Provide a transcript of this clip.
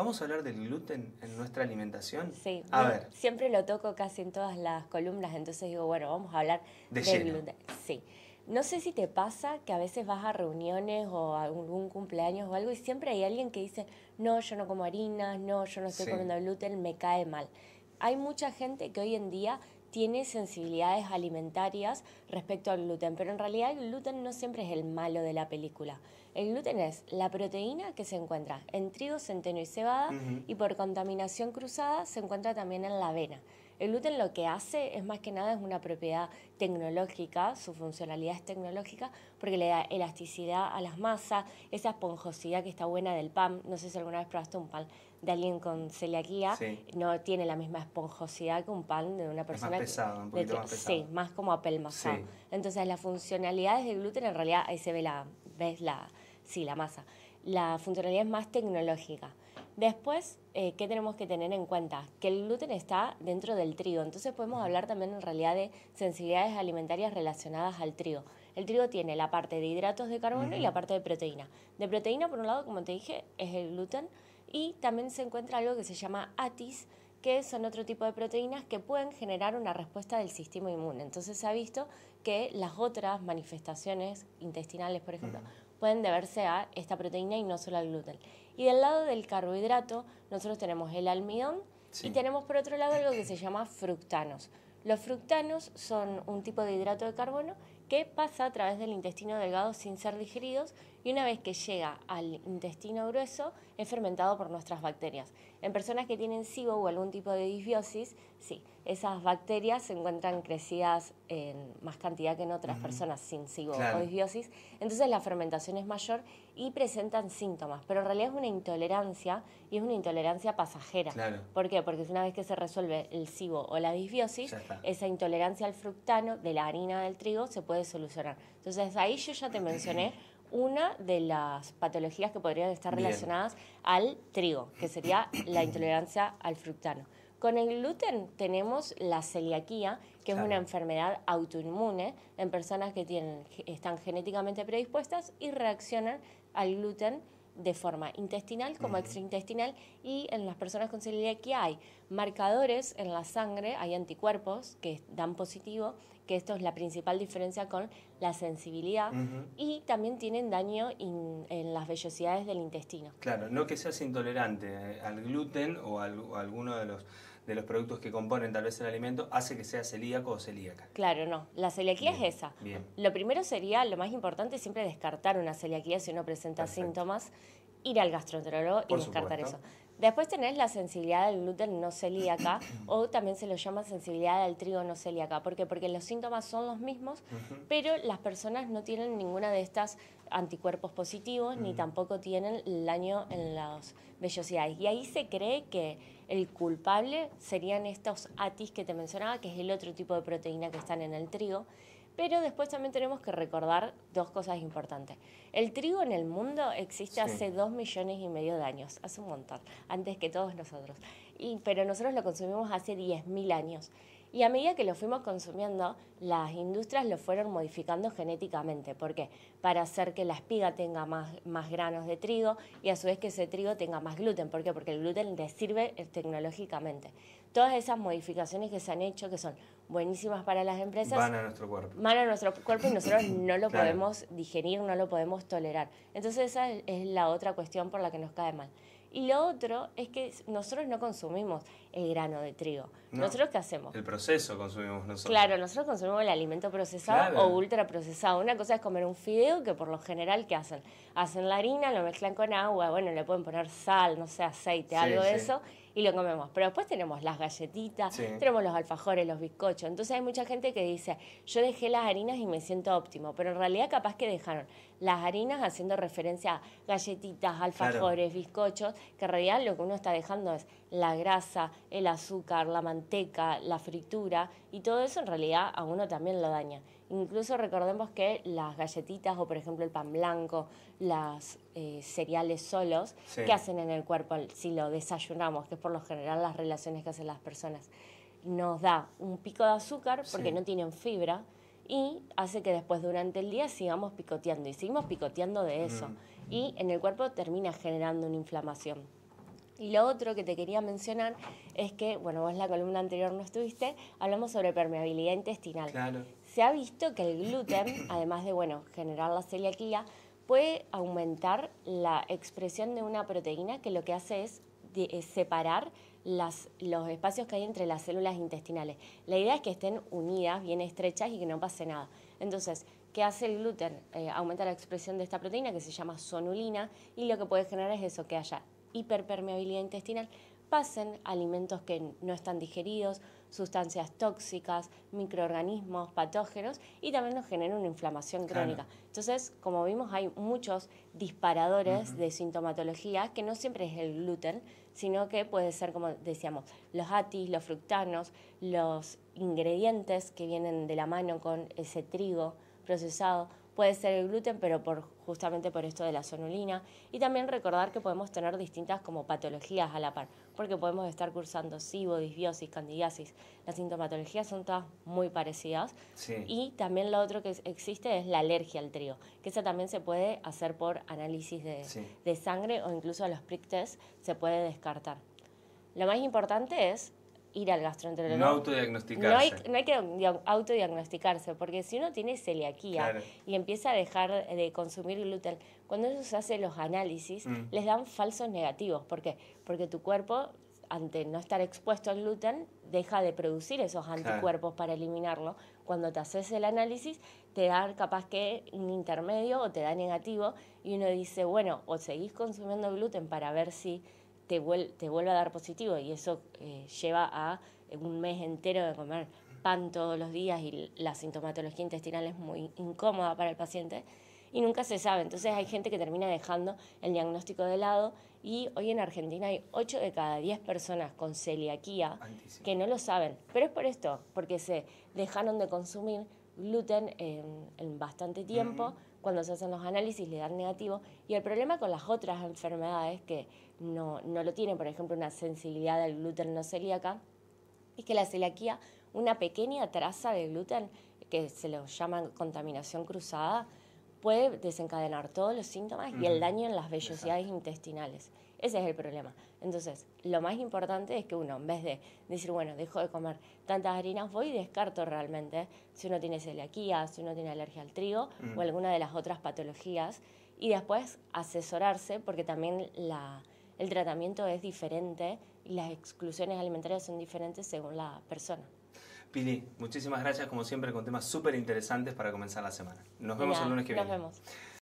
¿Vamos a hablar del gluten en nuestra alimentación? Sí, A ver, siempre lo toco casi en todas las columnas, entonces digo, bueno, vamos a hablar De del lleno. gluten. Sí. No sé si te pasa que a veces vas a reuniones o a algún cumpleaños o algo y siempre hay alguien que dice, no, yo no como harinas, no, yo no estoy Sí. comiendo gluten, me cae mal. Hay mucha gente que hoy en día tiene sensibilidades alimentarias respecto al gluten, pero en realidad el gluten no siempre es el malo de la película. El gluten es la proteína que se encuentra en trigo, centeno y cebada y por contaminación cruzada se encuentra también en la avena. El gluten lo que hace es más que nada es una propiedad tecnológica, su funcionalidad es tecnológica porque le da elasticidad a las masas, esa esponjosidad que está buena del pan. No sé si alguna vez probaste un pan de alguien con celiaquía, Sí. no tiene la misma esponjosidad que un pan de una persona más pesado, un poquito más pesado. Sí, más como apelmazado. Sí. Entonces las funcionalidades del gluten en realidad ahí se ve la masa. La funcionalidad es más tecnológica. Después, ¿qué tenemos que tener en cuenta? Que el gluten está dentro del trigo, entonces podemos hablar también en realidad de sensibilidades alimentarias relacionadas al trigo. El trigo tiene la parte de hidratos de carbono y la parte de proteína. De proteína, por un lado, como te dije, es el gluten y también se encuentra algo que se llama ATIS, que son otro tipo de proteínas que pueden generar una respuesta del sistema inmune. Entonces se ha visto que las otras manifestaciones intestinales, por ejemplo, pueden deberse a esta proteína y no solo al gluten. Y del lado del carbohidrato, nosotros tenemos el almidón y tenemos por otro lado algo que se llama fructanos. Los fructanos son un tipo de hidrato de carbono que pasa a través del intestino delgado sin ser digeridos y una vez que llega al intestino grueso es fermentado por nuestras bacterias. En personas que tienen SIBO o algún tipo de disbiosis, sí, esas bacterias se encuentran crecidas en más cantidad que en otras personas sin SIBO o disbiosis, entonces la fermentación es mayor y presentan síntomas, pero en realidad es una intolerancia y es una intolerancia pasajera. Claro. ¿Por qué? Porque una vez que se resuelve el SIBO o la disbiosis, esa intolerancia al fructano de la harina del trigo se puede solucionar. Entonces ahí yo ya te mencioné una de las patologías que podrían estar relacionadas al trigo, que sería la intolerancia al fructano. Con el gluten tenemos la celiaquía, que es una enfermedad autoinmune en personas que están genéticamente predispuestas y reaccionan al gluten de forma intestinal como extraintestinal, y en las personas con celiaquía hay marcadores en la sangre, hay anticuerpos que dan positivo, que esto es la principal diferencia con la sensibilidad, y también tienen daño en las vellosidades del intestino. Claro, no que seas intolerante al gluten o a alguno de los productos que componen tal vez el alimento hace que seas celíaco o celíaca. Claro, no. La celiaquía es esa. Bien. Lo primero sería, lo más importante, siempre descartar una celiaquía si uno presenta síntomas, ir al gastroenterólogo y descartar eso. Después tenés la sensibilidad al gluten no celíaca o también se lo llama sensibilidad al trigo no celíaca. ¿Por qué? Porque los síntomas son los mismos, pero las personas no tienen ninguna de estas anticuerpos positivos ni tampoco tienen el daño en las vellosidades. Y ahí se cree que el culpable serían estos ATIS que te mencionaba, que es el otro tipo de proteína que están en el trigo. Pero después también tenemos que recordar dos cosas importantes. El trigo en el mundo existe hace 2,5 millones de años, hace un montón, antes que todos nosotros. Pero nosotros lo consumimos hace 10.000 años. Y a medida que lo fuimos consumiendo, las industrias lo fueron modificando genéticamente. ¿Por qué? Para hacer que la espiga tenga más granos de trigo y a su vez que ese trigo tenga más gluten. ¿Por qué? Porque el gluten les sirve tecnológicamente. Todas esas modificaciones que se han hecho, que son buenísimas para las empresas, van a nuestro cuerpo. Van a nuestro cuerpo y nosotros no lo podemos digerir, no lo podemos tolerar. Entonces esa es la otra cuestión por la que nos cae mal. Y lo otro es que nosotros no consumimos el grano de trigo. No, ¿Nosotros qué hacemos? El proceso consumimos nosotros. Claro, nosotros consumimos el alimento procesado o ultraprocesado. Una cosa es comer un fideo, que por lo general, ¿qué hacen? Hacen la harina, lo mezclan con agua, bueno, le pueden poner sal, no sé, aceite, algo de eso, y lo comemos. Pero después tenemos las galletitas, tenemos los alfajores, los bizcochos. Entonces hay mucha gente que dice, yo dejé las harinas y me siento óptimo, pero en realidad capaz que dejaron las harinas haciendo referencia a galletitas, alfajores, bizcochos, que en realidad lo que uno está dejando es la grasa, el azúcar, la manteca, la fritura, y todo eso en realidad a uno también lo daña. Incluso recordemos que las galletitas o por ejemplo el pan blanco, las cereales solos, ¿qué hacen en el cuerpo si lo desayunamos? Que es por lo general las relaciones que hacen las personas. Nos da un pico de azúcar porque no tienen fibra y hace que después durante el día sigamos picoteando y seguimos picoteando de eso. Y en el cuerpo termina generando una inflamación. Y lo otro que te quería mencionar es que, bueno, vos en la columna anterior no estuviste, hablamos sobre permeabilidad intestinal. Claro. Se ha visto que el gluten, además de, bueno, generar la celiaquía, puede aumentar la expresión de una proteína que lo que hace es separar los espacios que hay entre las células intestinales. La idea es que estén unidas, bien estrechas y que no pase nada. Entonces, ¿qué hace el gluten? Aumenta la expresión de esta proteína que se llama sonulina y lo que puede generar es eso, que haya hiperpermeabilidad intestinal, pasen alimentos que no están digeridos, sustancias tóxicas, microorganismos, patógenos y también nos genera una inflamación crónica. Claro. Entonces, como vimos, hay muchos disparadores de sintomatología que no siempre es el gluten, sino que puede ser, como decíamos, los atis, los fructanos, los ingredientes que vienen de la mano con ese trigo procesado. Puede ser el gluten, pero justamente por esto de la sonulina. Y también recordar que podemos tener distintas como patologías a la par, porque podemos estar cursando SIBO, disbiosis, candidiasis. Las sintomatologías son todas muy parecidas. Sí. Y también lo otro que existe es la alergia al trigo, que esa también se puede hacer por análisis de sangre o incluso a los prick test se puede descartar. Lo más importante es ir al gastroenterólogo. No autodiagnosticarse. No hay que autodiagnosticarse, porque si uno tiene celiaquía y empieza a dejar de consumir gluten, cuando ellos se hacen los análisis, les dan falsos negativos. ¿Por qué? Porque tu cuerpo, ante no estar expuesto al gluten, deja de producir esos anticuerpos para eliminarlo. Cuando te haces el análisis, te da capaz que un intermedio o te da negativo y uno dice, bueno, o seguís consumiendo gluten para ver si te vuelve a dar positivo y eso lleva a un mes entero de comer pan todos los días y la sintomatología intestinal es muy incómoda para el paciente y nunca se sabe. Entonces hay gente que termina dejando el diagnóstico de lado y hoy en Argentina hay 8 de cada 10 personas con celiaquía que no lo saben. Pero es por esto, porque se dejaron de consumir gluten en bastante tiempo. Cuando se hacen los análisis le dan negativo y el problema con las otras enfermedades que no lo tienen, por ejemplo, una sensibilidad al gluten no celíaca, es que la celiaquía, una pequeña traza de gluten, que se lo llama contaminación cruzada, puede desencadenar todos los síntomas y el daño en las vellosidades intestinales. Ese es el problema. Entonces, lo más importante es que uno, en vez de decir, bueno, dejo de comer tantas harinas, voy y descarto realmente si uno tiene celiaquía, si uno tiene alergia al trigo o alguna de las otras patologías, y después asesorarse, porque también el tratamiento es diferente y las exclusiones alimentarias son diferentes según la persona. Pili, muchísimas gracias como siempre con temas súper interesantes para comenzar la semana. Nos vemos el lunes que viene. Nos vemos.